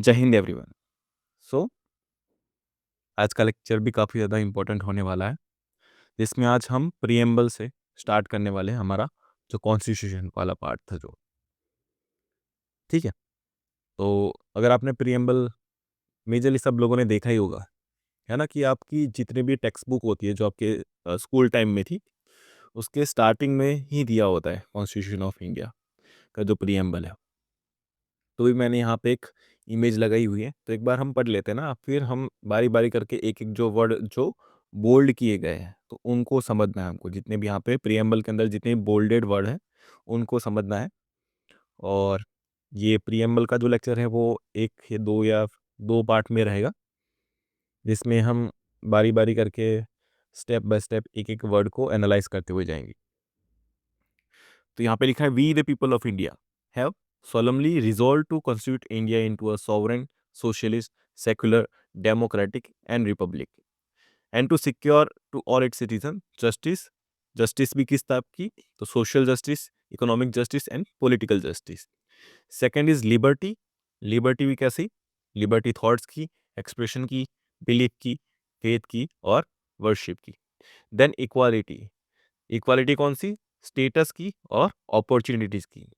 जय हिंद एवरीवन। सो आज का लेक्चर भी काफ़ी ज़्यादा इम्पोर्टेंट होने वाला है, जिसमें आज हम प्रीएम्बल से स्टार्ट करने वाले हैं हमारा जो कॉन्स्टिट्यूशन वाला पार्ट था जो। ठीक है? तो अगर आपने प्रीएम्बल मेजरली सब लोगों ने देखा ही होगा, है ना? कि आपकी जितनी भी टेक्स्ट बुक होती है जो आपके स्कूल टाइम में थी, उसके स्टार्टिंग में ही दिया होता है कॉन्स्टिट्यूशन ऑफ इंडिया का जो प्रीएम्बल है। तो भी मैंने यहाँ पे एक इमेज लगाई हुई है, तो एक बार हम पढ़ लेते हैं ना, फिर हम बारी-बारी करके एक-एक जो वर्ड जो बोल्ड किए गए हैं, तो उनको समझना है हमको। जितने भी यहाँ पे प्रीएम्बल के अंदर जितने बोल्डेड वर्ड हैं, उनको समझना है। और ये प्रीएम्बल का जो लेक्चर है वो 1 या 2 पार्ट में रहेगा, जिसमें हम बारी-बारी करके स्टेप बाय स्टेप एक-एक वर्ड को एनालाइज़ करते हुए जाएँगे। तो यहाँ पे लिखा है we the people of India have solemnly resolved to constitute India into a sovereign, socialist, secular, democratic and republic and to secure to all its citizens justice. Justice भी किस टाइप की? तो social justice, economic justice and political justice. Second is liberty. Liberty भी कैसी? Liberty thoughts की, expression की, belief की, faith की और वर्शिप की। Then equality. इक्वालिटी कौन सी? स्टेटस की और अपॉर्चुनिटीज की।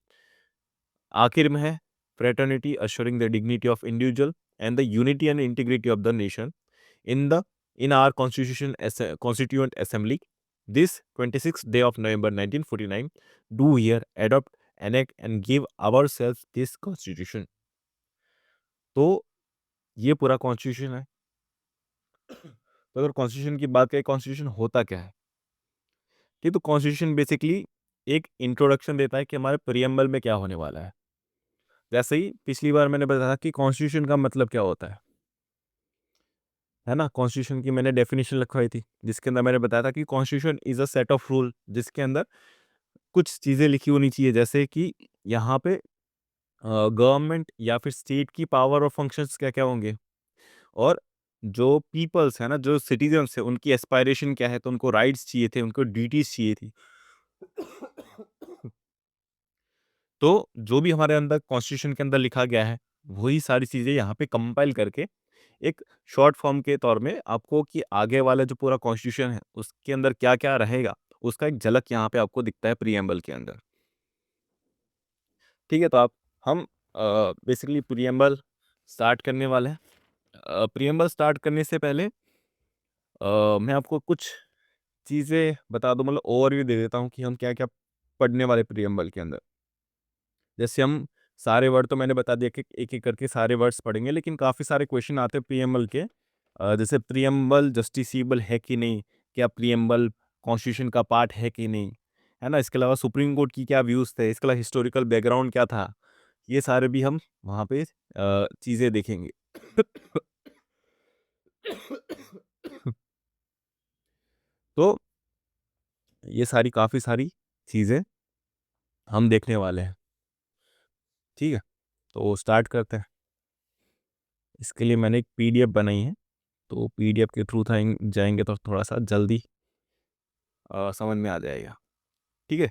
आखिर में है fraternity, assuring the dignity of individual and the unity and integrity of the nation in our constituent assembly this 26th day of November 1949 do here adopt, enact and give ourselves this constitution। तो ये पूरा constitution है। तो अगर constitution की बात करें, constitution होता क्या है? कि तो कॉन्स्टिट्यूशन बेसिकली एक इंट्रोडक्शन देता है कि हमारे प्रीएम्बल में क्या होने वाला है। जैसे ही पिछली बार मैंने बताया कि कॉन्स्टिट्यूशन का मतलब क्या होता है ना? कॉन्स्टिट्यूशन की मैंने डेफिनेशन लिखवाई थी, जिसके अंदर मैंने बताया था कि constitution is a set of rule, जिसके अंदर कुछ चीज़ें लिखी होनी चाहिए, जैसे कि यहाँ पे गवर्नमेंट या फिर स्टेट की पावर और फंक्शंस क्या-क्या होंगे, और जो पीपल्स है ना, जो सिटीजन्स है, उनकी एस्पायरेशन क्या है, तो उनको राइट्स चाहिए थे, उनको ड्यूटीज़ चाहिए थी। तो जो भी हमारे अंदर कॉन्स्टिट्यूशन के अंदर लिखा गया है, वही सारी चीज़ें यहाँ पे कंपाइल करके एक शॉर्ट फॉर्म के तौर में आपको, कि आगे वाला जो पूरा कॉन्स्टिट्यूशन है, उसके अंदर क्या-क्या रहेगा, उसका एक झलक यहाँ पे आपको दिखता है प्रीएम्बल के अंदर। ठीक है? तो आप हम बेसिकली प्रीएम्बल स्टार्ट करने वाले हैं। प्रीएम्बल स्टार्ट करने से पहले मैं आपको कुछ चीज़ें बता दूँ, मतलब ओवरव्यू दे देता हूँ कि हम क्या-क्या पढ़ने वाले प्रीएम्बल के अंदर। जैसे हम सारे वर्ड तो मैंने बता दिया कि एक-एक करके सारे वर्ड्स पढ़ेंगे, लेकिन काफ़ी सारे क्वेश्चन आते हैं प्रीएम्बल के। जैसे प्रीएम्बल जस्टिसेबल है कि नहीं? क्या प्रीएम्बल कॉन्स्टिट्यूशन का पार्ट है कि नहीं? है ना? इसके अलावा सुप्रीम कोर्ट की क्या व्यूज़ थे? इसके अलावा हिस्टोरिकल बैकग्राउंड क्या था? ये सारे भी हम वहाँ पे चीज़ें देखेंगे। तो ये सारी काफ़ी सारी चीज़ें हम देखने वाले हैं। ठीक है? तो स्टार्ट करते हैं। इसके लिए मैंने एक पीडीएफ बनाई है, तो पीडीएफ के थ्रू जाएँगे तो थोड़ा-सा जल्दी समझ में आ जाएगा। ठीक है?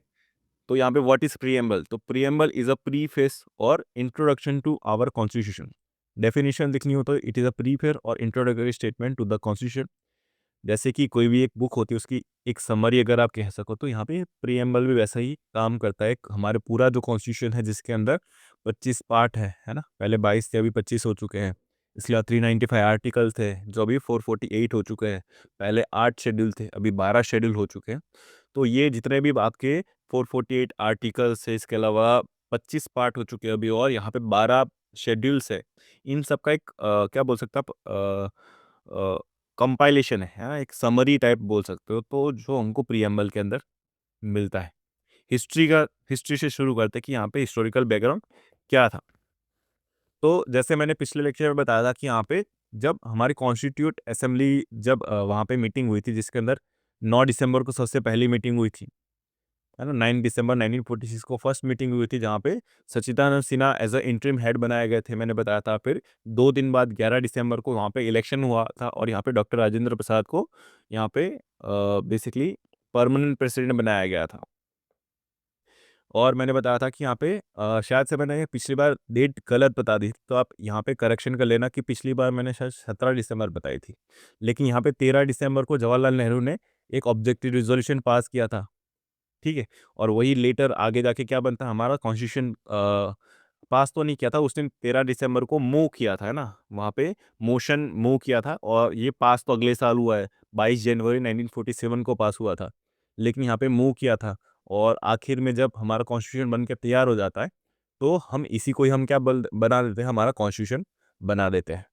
तो यहाँ पे व्हाट इज़ प्रीएम्बल? तो प्रीएम्बल इज़ अ प्रीफेस और introduction to our constitution. Definition लिखनी हो तो इट इज़ अ प्रीफेस और introductory statement to the constitution. जैसे कि कोई भी एक बुक होती है, उसकी एक समरी अगर आप कह सको, तो यहाँ पे प्रीएम्बल भी वैसा ही काम करता है। हमारे पूरा जो कॉन्स्टिट्यूशन है, जिसके अंदर 25 पार्ट है ना? पहले 22 थे, अभी 25 हो चुके हैं। इसके बाद 395 आर्टिकल थे, जो अभी 448 हो चुके हैं। पहले 8 शेड्यूल थे, अभी 12 शेड्यूल हो चुके हैं। तो ये जितने भी आपके 448 आर्टिकल्स है, इसके अलावा 25 पार्ट हो चुके हैं अभी, और यहाँ पे 12 शेड्यूल्स है। इन सब का एक क्या बोल सकते हैं आप, कंपाइलेशन है ना? एक समरी टाइप बोल सकते हो, तो जो हमको प्रीएम्बल के अंदर मिलता है। हिस्ट्री से शुरू करते हैं कि यहाँ पे हिस्टोरिकल बैकग्राउंड क्या था। तो जैसे मैंने पिछले लेक्चर में बताया था कि यहाँ पे जब हमारी कॉन्स्टिट्यूट असेंबली जब वहाँ पे मीटिंग हुई थी, जिसके अंदर 9 दिसंबर को सबसे पहली मीटिंग हुई थी, है ना? 9 दिसंबर 1946 को फर्स्ट मीटिंग हुई थी, जहाँ पे Sachchidananda Sinha as a interim head बनाए गए थे, मैंने बताया था। फिर 2 दिन बाद 11 दिसंबर को वहाँ पे इलेक्शन हुआ था, और यहाँ पे डॉक्टर राजेंद्र प्रसाद को यहाँ पे बेसिकली परमानेंट प्रेसिडेंट बनाया गया था। और मैंने बताया था कि यहाँ पे शायद से मैंने पिछली बार डेट गलत बता दी थी, तो आप यहाँ पे करेक्शन कर लेना कि पिछली बार मैंने शायद 17 दिसंबर बताई थी, लेकिन यहाँ पे 13 दिसंबर को जवाहरलाल नेहरू ने एक ऑब्जेक्टिव रिजोल्यूशन पास किया था, ठीक है? और वही लेटर आगे जाके क्या बनता है, हमारा कॉन्स्टिट्यूशन पास तो नहीं किया था, उसने 13 दिसंबर को मूव किया था, है ना? वहाँ पे मोशन मूव किया था और ये पास तो अगले साल हुआ है, 22 जनवरी 1947 को पास हुआ था। लेकिन यहाँ पे मूव किया था और आखिर में जब हमारा कॉन्स्टिट्यूशन बन के तैयार हो जाता है, तो हम इसी को ही हम क्या बना देते हैं, हमारा कॉन्स्टिट्यूशन बना देते हैं।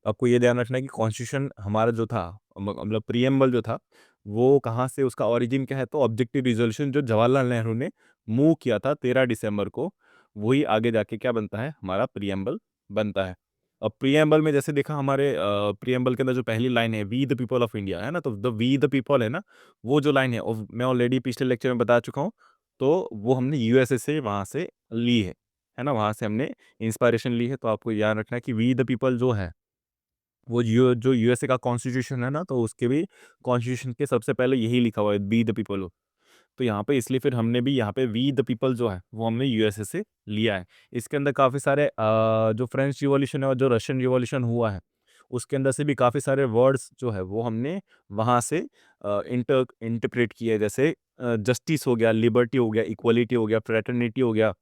आपको ये ध्यान रखना है कि कॉन्स्टिट्यूशन हमारा जो था, मतलब प्रीएम्बल जो था, वो कहाँ से, उसका ओरिजिन क्या है, तो ऑब्जेक्टिव रिजोल्यूशन जो जवाहरलाल नेहरू ने मूव किया था 13 दिसंबर को, वही आगे जाके क्या बनता है, हमारा प्रीएम्बल बनता है। अब प्रीएम्बल में जैसे देखा हमारे प्रीएम्बल के अंदर जो पहली लाइन है, we the people of India, है ना? तो द वी द पीपल है ना, वो जो लाइन है मैं ऑलरेडी पिछले लेक्चर में बता चुका हूँ, तो वो हमने यूएसए से वहाँ से ली है ना? वहाँ से हमने इंस्पायरेशन ली है। तो आपको याद रखना है कि वी द पीपल जो है, वो जो यूएसए का कॉन्स्टिट्यूशन है ना, तो उसके भी कॉन्स्टिट्यूशन के सबसे पहले यही लिखा हुआ है, बी द पीपल। तो यहाँ पे इसलिए फिर हमने भी यहाँ पे वी द पीपल जो है, वो हमने यूएसए से लिया है। इसके अंदर काफ़ी सारे जो फ्रेंच रिवॉल्यूशन है और जो रशियन रिवॉल्यूशन हुआ है, उसके अंदर से भी काफ़ी सारे वर्ड्स जो है, वो हमने वहाँ से इंटरप्रेट किए। जैसे जस्टिस हो गया, लिबर्टी हो गया, इक्वलिटी हो गया, फ्रेटर्निटी हो गया।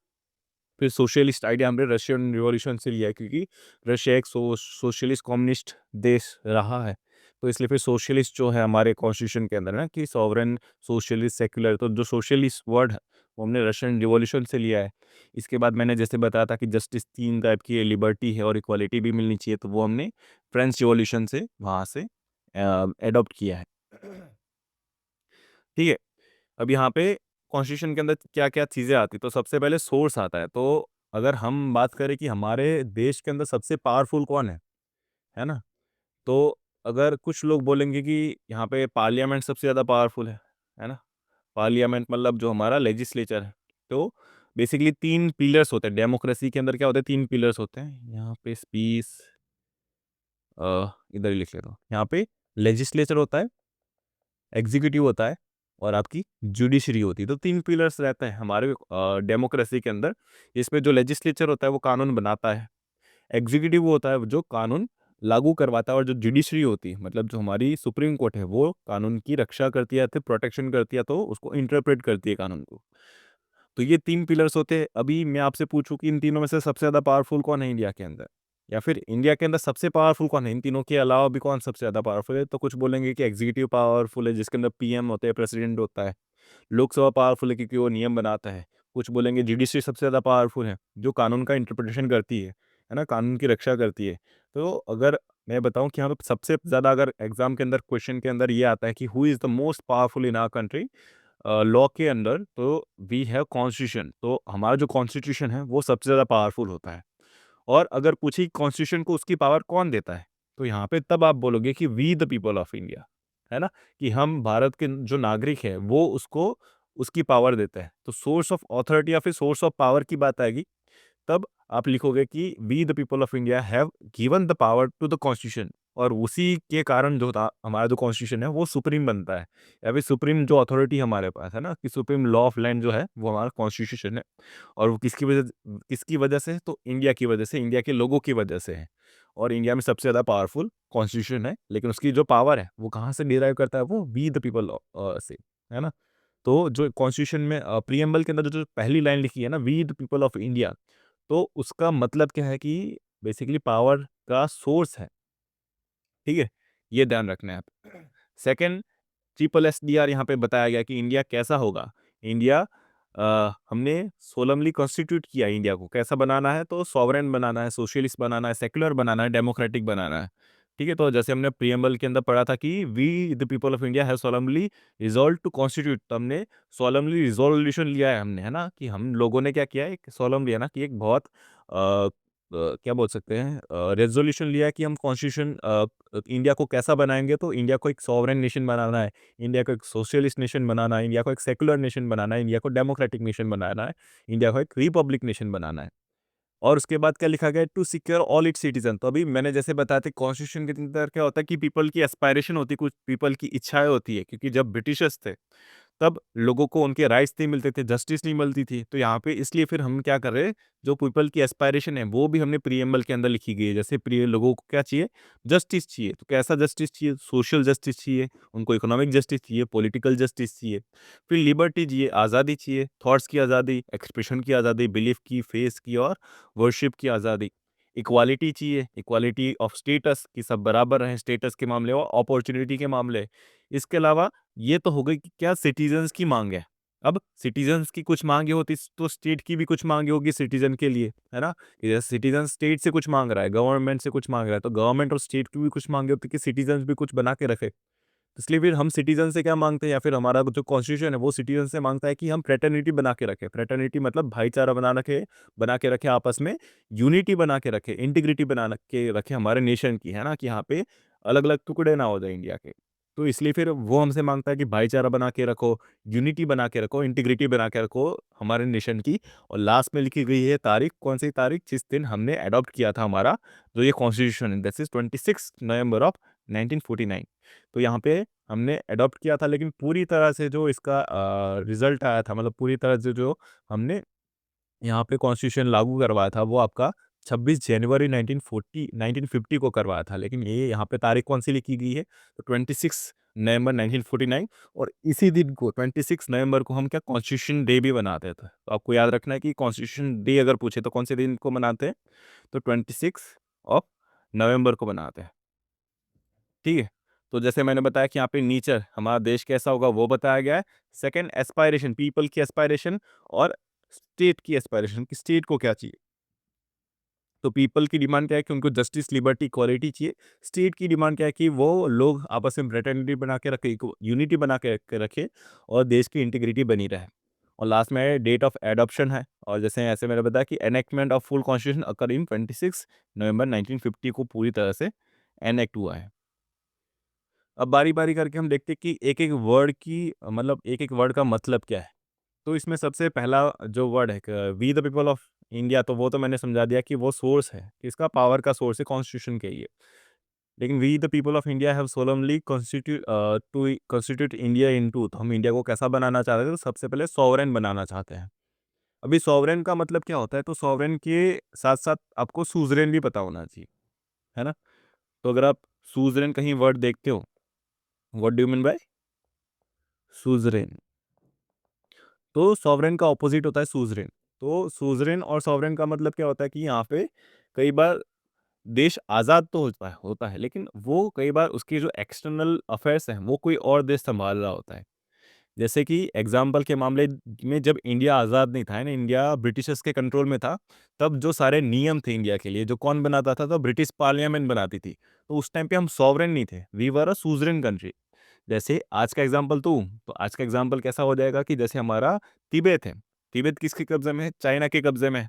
फिर सोशलिस्ट आइडिया हमने रशियन रिवॉल्यूशन से लिया है, क्योंकि रशिया एक सोशलिस्ट कम्युनिस्ट देश रहा है। तो इसलिए फिर सोशलिस्ट जो है हमारे कॉन्स्टिट्यूशन के अंदर ना, कि सॉवरेन, सोशलिस्ट, सेक्युलर, तो जो सोशलिस्ट वर्ड है वो हमने रशियन रिवॉल्यूशन से लिया है। इसके बाद मैंने जैसे बताया था कि जस्टिस 3 टाइप की है, लिबर्टी है और इक्वालिटी भी मिलनी चाहिए, तो वो हमने फ्रेंच रिवॉल्यूशन से वहाँ से एडॉप्ट किया है। ठीक है? अब यहाँ पे कॉन्स्टिट्यूशन के अंदर क्या-क्या चीज़ें आती हैं, तो सबसे पहले सोर्स आता है। तो अगर हम बात करें कि हमारे देश के अंदर सबसे पावरफुल कौन है ना? तो अगर कुछ लोग बोलेंगे कि यहाँ पे पार्लियामेंट सबसे ज़्यादा पावरफुल है ना? पार्लियामेंट मतलब जो हमारा लेजिस्लेचर है। तो बेसिकली 3 पिलर्स होते हैं, डेमोक्रेसी के अंदर क्या होता है, 3 पिलर्स होते हैं। यहाँ पे स्पीस इधर ही लिख लेता हूँ। यहाँ पे लेजिस्लेचर होता है, एग्जीक्यूटिव होता है और आपकी जुडिशरी होती है। तो 3 पिलर्स रहते हैं हमारे डेमोक्रेसी के अंदर। इसमें जो लेजिस्लेचर होता है वो कानून बनाता है, एग्जीक्यूटिव वो होता है जो कानून लागू करवाता है, और जो जुडिशरी होती है, मतलब जो हमारी सुप्रीम कोर्ट है, वो कानून की रक्षा करती है, तो प्रोटेक्शन करती है, तो उसको इंटरप्रेट करती है कानून को। तो ये 3 पिलर्स होते हैं। अभी मैं आपसे पूछूं कि इन तीनों में से सबसे ज़्यादा पावरफुल कौन है इंडिया के अंदर, या फिर इंडिया के अंदर सबसे पावरफुल कौन है, इन तीनों के अलावा भी कौन सबसे ज़्यादा पावरफुल है, तो कुछ बोलेंगे कि एग्जीक्यूटिव पावरफुल है, जिसके अंदर पीएम होते हैं, प्रेसिडेंट होता है। लोकसभा पावरफुल है क्योंकि वो नियम बनाता है। कुछ बोलेंगे जुडिशरी सबसे ज़्यादा पावरफुल है, जो कानून का इंटरप्रिटेशन करती है ना? कानून की रक्षा करती है। तो अगर मैं बताऊँ कि यहाँ पे सबसे ज़्यादा, अगर एग्ज़ाम के अंदर क्वेश्चन के अंदर ये आता है कि who is the most powerful in our country law के अंदर, तो वी हैव कॉन्स्टिट्यूशन। तो हमारा जो कॉन्स्टिट्यूशन है वो सबसे ज़्यादा पावरफुल होता है। और अगर पूछे कॉन्स्टिट्यूशन को उसकी पावर कौन देता है, तो यहाँ पे तब आप बोलोगे कि we the people of India, है ना? कि हम भारत के जो नागरिक हैं वो उसको उसकी पावर देते हैं। तो सोर्स ऑफ अथॉरिटी या फिर सोर्स ऑफ पावर की बात आएगी, तब आप लिखोगे कि we the people of India have given the power to the constitution, और उसी के कारण जो था हमारा जो कॉन्स्टिट्यूशन है वो सुप्रीम बनता है, या फिर सुप्रीम जो अथॉरिटी हमारे पास है ना, कि सुप्रीम लॉ ऑफ लैंड जो है वो हमारा कॉन्स्टिट्यूशन है। और वो किसकी वजह से है? तो इंडिया की वजह से, इंडिया के लोगों की वजह से है। और इंडिया में सबसे ज़्यादा पावरफुल कॉन्स्टिट्यूशन है, लेकिन उसकी जो पावर है वो कहाँ से डिराइव करता है, वो वी द पीपल से, है ना? तो जो कॉन्स्टिट्यूशन में प्रीएम्बल के अंदर जो पहली लाइन लिखी है ना, we the people of India, तो उसका मतलब क्या है कि बेसिकली पावर का सोर्स है, ठीक है? ये ध्यान रखना है आप। सेकंड, ट्रिपल एसडीआर यहाँ पे बताया गया कि इंडिया कैसा होगा। इंडिया हमने सोलमली कॉन्स्टिट्यूट किया इंडिया को, कैसा बनाना है, तो सॉवरेन बनाना है, सोशलिस्ट बनाना है, सेक्युलर बनाना है, डेमोक्रेटिक बनाना है। ठीक है? तो जैसे हमने प्रीएम्बल के अंदर पढ़ा था कि we the people of India have solemnly resolve to constitute, तो हमने सोलमली रिज़ोल्यूशन लिया है हमने, है ना? कि हम लोगों ने क्या किया है, एक सोलम लिया ना, कि एक बहुत क्या बोल सकते हैं, रेज़ोल्यूशन लिया है कि हम कॉन्स्टिट्यूशन इंडिया को कैसा बनाएँगे, तो इंडिया को एक सॉवरेन नेशन बनाना है, इंडिया को एक सोशलिस्ट नेशन बनाना है, इंडिया को एक सेक्युलर नेशन बनाना है, इंडिया को डेमोक्रेटिक नेशन बनाना है, इंडिया को एक रिपब्लिक नेशन बनाना है। और उसके बाद क्या लिखा गया है, to secure all its citizen. तो अभी मैंने जैसे बताया था कॉन्स्टिट्यूशन के अंदर क्या होता है कि पीपल की एस्पायरेशन होती है, कुछ पीपल की इच्छाएँ होती है, क्योंकि जब ब्रिटिशर्स थे तब लोगों को उनके राइट्स नहीं मिलते थे, जस्टिस नहीं मिलती थी। तो यहाँ पे इसलिए फिर हम क्या कर रहे हैं, जो पीपल की एस्पायरेशन है वो भी हमने प्रीएम्बल के अंदर लिखी गई है। जैसे प्रिय लोगों को क्या चाहिए, जस्टिस चाहिए। तो कैसा जस्टिस चाहिए, सोशल जस्टिस चाहिए, उनको इकोनॉमिक जस्टिस चाहिए, पॉलिटिकल जस्टिस चाहिए, फिर लिबर्टी चाहिए, आज़ादी चाहिए, थॉट्स की आज़ादी, एक्सप्रेशन की आज़ादी, बिलीफ की, फेस की और वर्शिप की आज़ादी। इक्वालिटी चाहिए, इक्वालिटी ऑफ स्टेटस की सब बराबर रहें स्टेटस के मामले और अपॉर्चुनिटी के मामले। इसके अलावा ये तो हो गई कि क्या सिटीजन्स की मांग है। अब सिटीजन्स की कुछ मांगे होती तो स्टेट की भी कुछ मांगे होगी सिटीजन के लिए, है ना। कि सिटीजन स्टेट से कुछ मांग रहा है, गवर्नमेंट से कुछ मांग रहा है, तो गवर्नमेंट और स्टेट की भी कुछ मांगे होती कि सिटीजन्स भी कुछ बना के रखे। इसलिए फिर हम सिटीजन से क्या मांगते हैं, या फिर हमारा जो कॉन्स्टिट्यूशन है वो सिटीजन से मांगता है कि हम फ्रेटर्निटी बना के रखें। फ्रेटर्निटी मतलब भाईचारा बना के रखे आपस में, यूनिटी बना के रखे, इंटीग्रिटी के रखे हमारे नेशन की, है ना, कि यहाँ पे अलग अलग टुकड़े ना हो जाए इंडिया के। तो इसलिए फिर वो हमसे मांगता है कि भाईचारा बना के रखो, यूनिटी बना के रखो, इंटीग्रिटी बना के रखो हमारे नेशन की। और लास्ट में लिखी गई है तारीख, कौन सी तारीख, जिस दिन हमने अडॉप्ट किया था हमारा जो ये कॉन्स्टिट्यूशन है, दैट इज 26 नवंबर ऑफ 1949। तो यहाँ पे हमने अडॉप्ट किया था, लेकिन पूरी तरह से जो इसका रिजल्ट आया था, मतलब पूरी तरह से जो हमने यहाँ पे कॉन्स्टिट्यूशन लागू करवाया था, वो आपका 26 जनवरी 1950 को करवाया था। लेकिन ये यहाँ पे तारीख कौन सी लिखी गई है, तो 26 नवंबर 1949। और इसी दिन को 26 नवंबर को हम क्या कॉन्स्टिट्यूशन डे भी मनाते थे। तो आपको याद रखना है कि कॉन्स्टिट्यूशन डे अगर पूछे तो कौन से दिन को मनाते हैं, तो 26 ऑफ नवंबर को मनाते हैं। ठीक है। तो जैसे मैंने बताया कि यहाँ पे नेचर हमारा देश कैसा होगा वो बताया गया है। सेकंड, एस्पायरेशन, पीपल की एस्पायरेशन और स्टेट की एस्पायरेशन, कि स्टेट को क्या चाहिए। तो पीपल की डिमांड क्या है कि उनको जस्टिस, लिबर्टी, इक्वालिटी चाहिए। स्टेट की डिमांड क्या है कि वो लोग आपस में फ्रेटर्निटी बना के रखे, यूनिटी बना के रखे और देश की इंटीग्रिटी बनी रहे। और लास्ट में डेट ऑफ एडॉप्शन है। और जैसे ऐसे मैंने बताया कि एनेक्टमेंट ऑफ फुल कॉन्स्टिट्यूशन अकर इन 26 नवंबर 1950 को पूरी तरह से एनेक्ट हुआ है। अब बारी-बारी करके हम देखते हैं कि एक-एक वर्ड की मतलब एक-एक वर्ड का मतलब क्या है। तो इसमें सबसे पहला जो वर्ड है क we the people of India, तो वो तो मैंने समझा दिया कि वो सोर्स है, किसका, पावर का सोर्स है कॉन्स्टिट्यूशन के ये। लेकिन we the people of India have solemnly to constitute India into, तो हम इंडिया को कैसा बनाना चाहते हैं, तो सबसे पहले सॉवरेन बनाना चाहते हैं। अभी सॉवरेन का मतलब क्या होता है, तो सॉवरेन के साथ-साथ आपको सुज़रेन भी पता होना चाहिए, है ना? तो अगर आप सुज़रेन कहीं वर्ड देखते हो, what do you mean by suzerain? तो सॉवरेन का ऑपोजिट होता है सुज़रेन। तो सुज़रेन और सॉवरेन का मतलब क्या होता है कि यहाँ पे कई बार देश आज़ाद तो होता है, लेकिन वो कई बार उसके जो एक्सटर्नल अफेयर्स हैं, वो कोई और देश सँभाल रहा होता है। जैसे कि एग्ज़ाम्पल के मामले में जब इंडिया आज़ाद नहीं था, है ना, इंडिया ब्रिटिशर्स के कंट्रोल में था, तब जो सारे नियम थे इंडिया के लिए, जो कौन बनाता था? तो ब्रिटिश पार्लियामेंट बनाती थी। तो उस टाइम पे हम सॉवरेन नहीं थे, वी वर अ सुज़रेन कंट्री। जैसे आज का एग्जाम्पल दूँ, तो आज का एग्जाम्पल कैसा हो जाएगा कि जैसे हमारा तिब्बत है। तिब्बत किसके कब्ज़े में है? चाइना के कब्ज़े में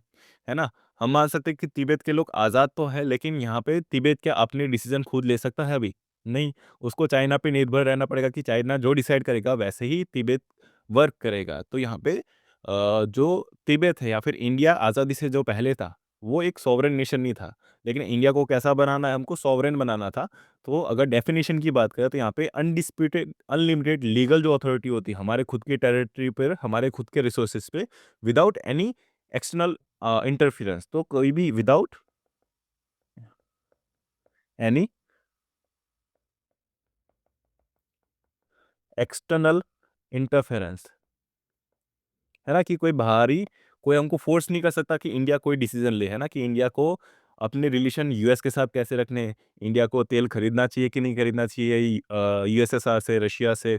है ना? हम मान सकते हैं कि तिब्बत के लोग आज़ाद तो हैं, लेकिन यहाँ पे तिब्बत क्या अपने डिसीज़न खुद ले सकता है अभी? नहीं, उसको चाइना पे निर्भर रहना पड़ेगा कि चाइना जो डिसाइड करेगा वैसे ही तिब्बत वर्क करेगा। तो यहाँ पे जो तिब्बत है या फिर इंडिया आज़ादी से जो पहले था, वो एक सॉवरेन नेशन नहीं था। लेकिन इंडिया को कैसा बनाना है? हमको सॉवरेन बनाना था। तो अगर डेफिनेशन की बात करें तो यहाँ पे अनडिस्प्यूटेड अनलिमिटेड लीगल जो अथॉरिटी होती है हमारे खुद की टेरिटरी पर, हमारे खुद के रिसोर्सेज पे, विदाउट एनी एक्सटर्नल इंटरफेरेंस, तो कोई भी विदाउट एनी एक्सटर्नल इंटरफेरेंस, है ना, कि कोई बाहरी कोई हमको फोर्स नहीं कर सकता कि इंडिया कोई डिसीजन ले, है ना, कि इंडिया को अपने रिलेशन यूएस के साथ कैसे रखने हैं, इंडिया को तेल खरीदना चाहिए कि नहीं खरीदना चाहिए यूएसएसआर से, रशिया से,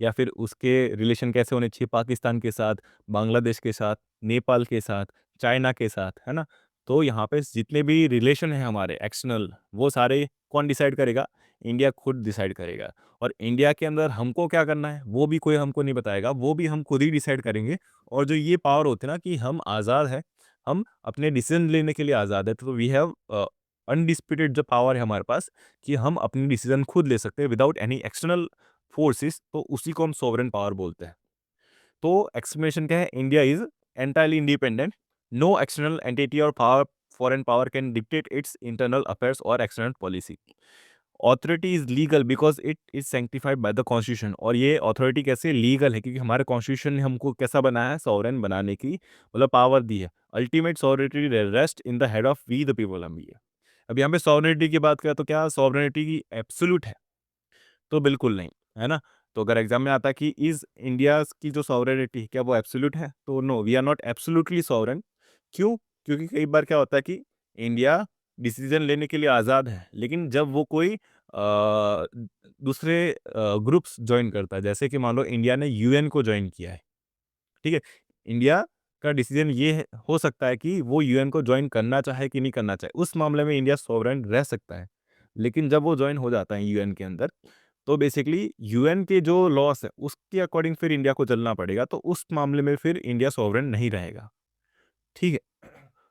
या फिर उसके रिलेशन कैसे होने चाहिए पाकिस्तान के साथ, बांग्लादेश के साथ, नेपाल के साथ, चाइना के साथ, है ना। तो यहाँ पे जितने भी रिलेशन हैं हमारे एक्सटर्नल, वो सारे कौन डिसाइड करेगा? इंडिया खुद डिसाइड करेगा। और इंडिया के अंदर हमको क्या करना है वो भी कोई हमको नहीं बताएगा, वो भी हम खुद ही डिसाइड करेंगे। और जो ये पावर होते हैं ना कि हम आज़ाद हैं, हम अपने डिसीजन लेने के लिए आज़ाद है, तो वी हैव अनडिस्प्यूटेड जो पावर है हमारे पास, कि हम अपनी डिसीजन खुद ले सकते हैं विदाउट एनी एक्सटर्नल फोर्सेस, तो उसी को हम सॉवरेन पावर बोलते हैं। तो एक्सप्लेनेशन क्या है? India is entirely independent, no external entity और power foreign power can dictate its internal affairs और external policy. Authority is legal because it is sanctified by the constitution. और ये अथॉरिटी कैसे लीगल है, क्योंकि हमारे कॉन्स्टिट्यूशन ने हमको कैसा बनाया है, सॉवरेन बनाने की मतलब पावर दी है। Ultimate sovereignty rest in the head of we the people, हम ये। अब यहाँ पे सॉवरेनिटी की बात करें तो क्या सॉवरेनिटी की एब्सोल्यूट है? तो बिल्कुल नहीं, है ना। तो अगर एग्जाम में आता है कि इज इंडिया की जो सॉवरेनिटी क्या वो एब्सोल्यूट है, तो no, we are not absolutely sovereign. क्यों? क्योंकि कई बार क्या होता है कि इंडिया डिसीजन लेने के लिए आज़ाद है, लेकिन जब वो कोई दूसरे ग्रुप्स ज्वाइन करता है, जैसे कि मान लो इंडिया ने यूएन को ज्वाइन किया है, ठीक है। इंडिया का डिसीजन ये हो सकता है कि वो यूएन को ज्वाइन करना चाहे कि नहीं करना चाहे, उस मामले में इंडिया सॉवरेन रह सकता है। लेकिन जब वो ज्वाइन हो जाता है यूएन के अंदर, तो बेसिकली यूएन के जो लॉस है उसके अकॉर्डिंग फिर इंडिया को चलना पड़ेगा, तो उस मामले में फिर इंडिया सॉवरेन नहीं रहेगा, ठीक है।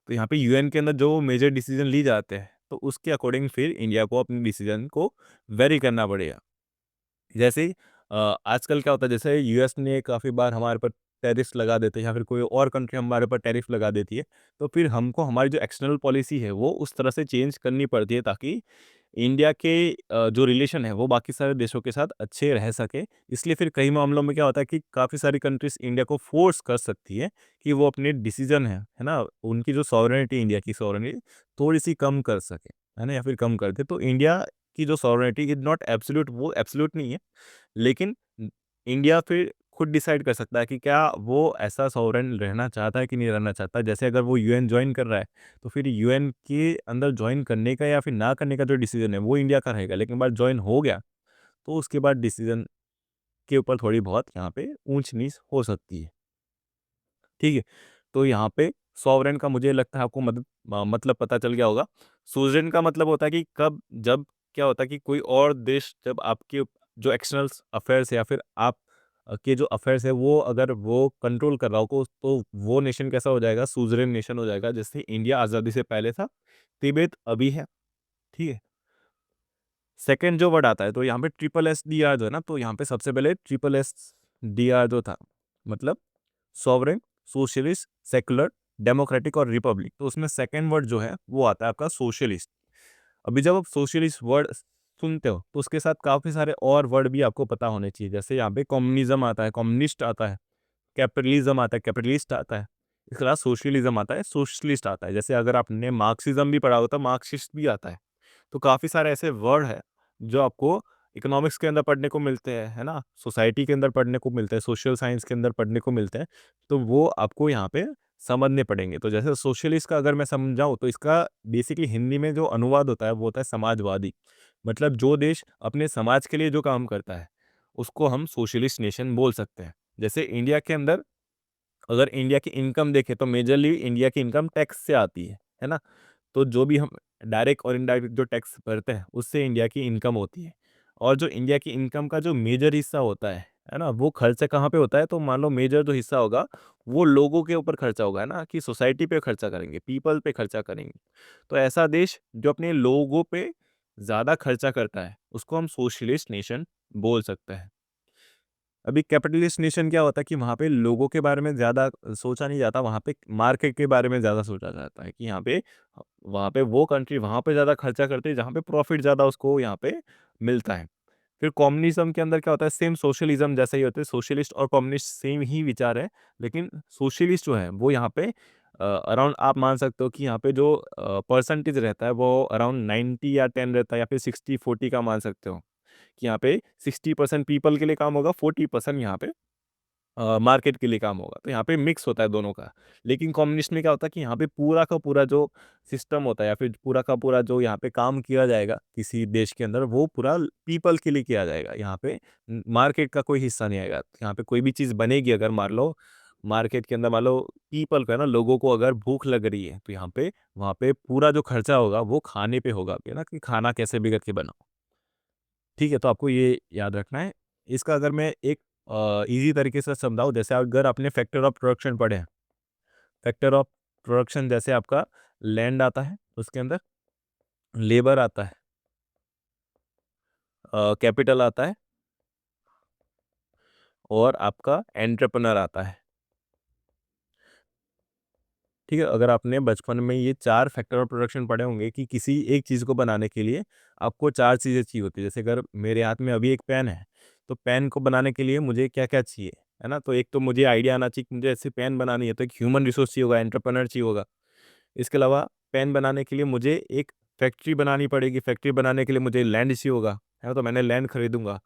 तो यहाँ पे यूएन के अंदर जो मेजर डिसीजन ली जाते हैं, तो उसके अकॉर्डिंग फिर इंडिया को अपने डिसीजन को वेरी करना पड़ेगा। जैसे आजकल क्या होता है, जैसे यूएस ने काफ़ी बार हमारे ऊपर टैरिफ्स लगा देते हैं, या फिर कोई और कंट्री हमारे ऊपर टैरिफ लगा देती है, तो फिर हमको हमारी जो एक्सटर्नल पॉलिसी है वो उस तरह से चेंज करनी पड़ती है, ताकि इंडिया के जो रिलेशन है वो बाकी सारे देशों के साथ अच्छे रह सके। इसलिए फिर कई मामलों में क्या होता है कि काफ़ी सारी कंट्रीज इंडिया को फोर्स कर सकती है कि वो अपने डिसीजन है ना, उनकी जो सॉवरेनिटी, इंडिया की सॉवरेनिटी थोड़ी सी कम कर सके, है ना, या फिर कम कर दे। तो इंडिया की जो सॉवरेनिटी इज नॉट एब्सोल्यूट, वो एब्सोल्यूट नहीं है, लेकिन इंडिया फिर खुद डिसाइड कर सकता है कि क्या वो ऐसा सॉवरेन रहना चाहता है कि नहीं रहना चाहता। जैसे अगर वो यूएन ज्वाइन कर रहा है, तो फिर यूएन के अंदर ज्वाइन करने का या फिर ना करने का जो डिसीजन है वो इंडिया का रहेगा, लेकिन बार ज्वाइन हो गया तो उसके बाद डिसीजन के ऊपर थोड़ी बहुत यहाँ पे ऊंच नीच हो सकती है, ठीक है। तो यहाँ पे सॉवरेन का मुझे लगता है आपको मतलब पता चल गया होगा। सुजरेन का मतलब होता है कि कब जब क्या होता है कि कोई और देश जब आपके जो एक्सटर्नल अफेयर्स है या फिर आप के जो अफेयर्स है वो अगर वो कंट्रोल कर रहा हो, तो वो नेशन कैसा हो जाएगा, सुजरेन नेशन हो जाएगा। जैसे इंडिया आज़ादी से पहले था, तिब्बत अभी है, ठीक है। सेकंड जो वर्ड आता है, तो यहाँ पे ट्रिपल एस डी आर जो है ना, तो यहाँ पे सबसे पहले ट्रिपल एस डी आर जो था, मतलब सॉवरेन, सोशलिस्ट, सेकुलर, डेमोक्रेटिक और रिपब्लिक। तो उसमें सेकंड वर्ड जो है वो आता है आपका सोशलिस्ट। अभी जब आप सोशलिस्ट वर्ड सुनते हो, तो उसके साथ काफ़ी सारे और वर्ड भी आपको पता होने चाहिए। जैसे यहाँ पे कम्युनिज्म आता है, कम्युनिस्ट आता है, कैपिटलिज्म आता है, कैपिटलिस्ट आता है। इसके अलावा सोशलिज्म आता है, सोशलिस्ट आता है। जैसे अगर आपने मार्क्सिज्म भी पढ़ा हो तो मार्क्सिस्ट भी आता है। तो काफ़ी सारे ऐसे वर्ड हैं जो आपको इकोनॉमिक्स के अंदर पढ़ने को मिलते हैं, है ना? सोसाइटी के अंदर पढ़ने को मिलते हैं, सोशल साइंस के अंदर पढ़ने को मिलते हैं। तो वो आपको यहाँ पे समझने पड़ेंगे। तो जैसे सोशलिस्ट का अगर मैं समझाऊँ, तो इसका बेसिकली हिंदी में जो अनुवाद होता है वो होता है समाजवादी। मतलब जो देश अपने समाज के लिए जो काम करता है, उसको हम सोशलिस्ट नेशन बोल सकते हैं। जैसे इंडिया के अंदर अगर इंडिया की इनकम देखें, तो मेजरली इंडिया की इनकम टैक्स से आती है ना? तो जो भी हम डायरेक्ट और इनडायरेक्ट जो टैक्स भरते हैं, उससे इंडिया की इनकम होती है। और जो इंडिया की इनकम का जो मेजर हिस्सा होता है ना? वो खर्चा कहाँ पे होता है? तो मान लो मेजर जो हिस्सा होगा, वो लोगों के ऊपर खर्चा होगा, है ना? कि सोसाइटी पे खर्चा करेंगे, पीपल पे खर्चा करेंगे। तो ऐसा देश जो अपने लोगों पे ज़्यादा खर्चा करता है, उसको हम सोशलिस्ट नेशन बोल सकते हैं। अभी कैपिटलिस्ट नेशन क्या होता है कि वहाँ पे लोगों के बारे में ज़्यादा सोचा नहीं जाता, वहाँ पे मार्केट के बारे में ज़्यादा सोचा जाता है कि यहाँ पे वहाँ पे वो कंट्री वहाँ पे ज़्यादा खर्चा करती है जहाँ पे प्रॉफिट ज़्यादा उसको यहाँ पे मिलता है। फिर कम्युनिज्म के अंदर क्या होता है, सेम सोशलिज्म जैसा ही होता है, सोशलिस्ट और कम्युनिस्ट सेम ही विचार है, लेकिन सोशलिस्ट जो है वो यहाँ पे अराउंड आप मान सकते हो कि यहाँ पे जो परसेंटेज रहता है वो अराउंड 90 या 10 रहता है, या फिर 60-40 का मान सकते हो कि यहाँ पे 60% पीपल के लिए काम होगा, 40% यहाँ पे मार्केट के लिए काम होगा। तो यहाँ पे मिक्स होता है दोनों का। लेकिन कम्युनिस्ट में क्या होता है कि यहाँ पे पूरा का पूरा जो सिस्टम होता है या फिर पूरा का पूरा जो यहाँ पे काम किया जाएगा किसी देश के अंदर, वो पूरा पीपल के लिए किया जाएगा। यहाँ पे मार्केट का कोई हिस्सा नहीं आएगा। यहाँ पे कोई भी चीज़ बनेगी, अगर मान लो मार्केट के अंदर मान लो पीपल को, है ना, लोगों को अगर भूख लग रही है, तो यहाँ पे वहाँ पे पूरा जो खर्चा होगा वो खाने पे होगा, है ना, कि खाना कैसे बिगड़ के बनाओ। ठीक है, तो आपको ये याद रखना है। इसका अगर मैं एक ईज़ी तरीके से समझाऊँ, जैसे अगर आपने फैक्टर ऑफ प्रोडक्शन पढ़े हैं, फैक्टर ऑफ प्रोडक्शन जैसे आपका लैंड आता है, उसके अंदर लेबर आता है, कैपिटल आता है और आपका एंटरप्रेन्योर आता है। ठीक है, अगर आपने बचपन में ये 4 फैक्टर ऑफ प्रोडक्शन पढ़े होंगे कि किसी एक चीज़ को बनाने के लिए आपको 4 चीज़ें चाहिए होती है। जैसे अगर मेरे हाथ में अभी एक पेन है, तो पेन को बनाने के लिए मुझे क्या-क्या चाहिए, है ना? तो एक तो मुझे आइडिया आना चाहिए कि मुझे ऐसे पेन बनानी है, तो एक ह्यूमन रिसोर्स चाहिए होगा, एंटरप्रेन्योर चाहिए होगा। इसके अलावा पेन बनाने के लिए मुझे एक फैक्ट्री बनानी पड़ेगी, फैक्ट्री बनाने के लिए मुझे लैंड चाहिए होगा, है ना? तो मैंने लैंड खरीदूँगा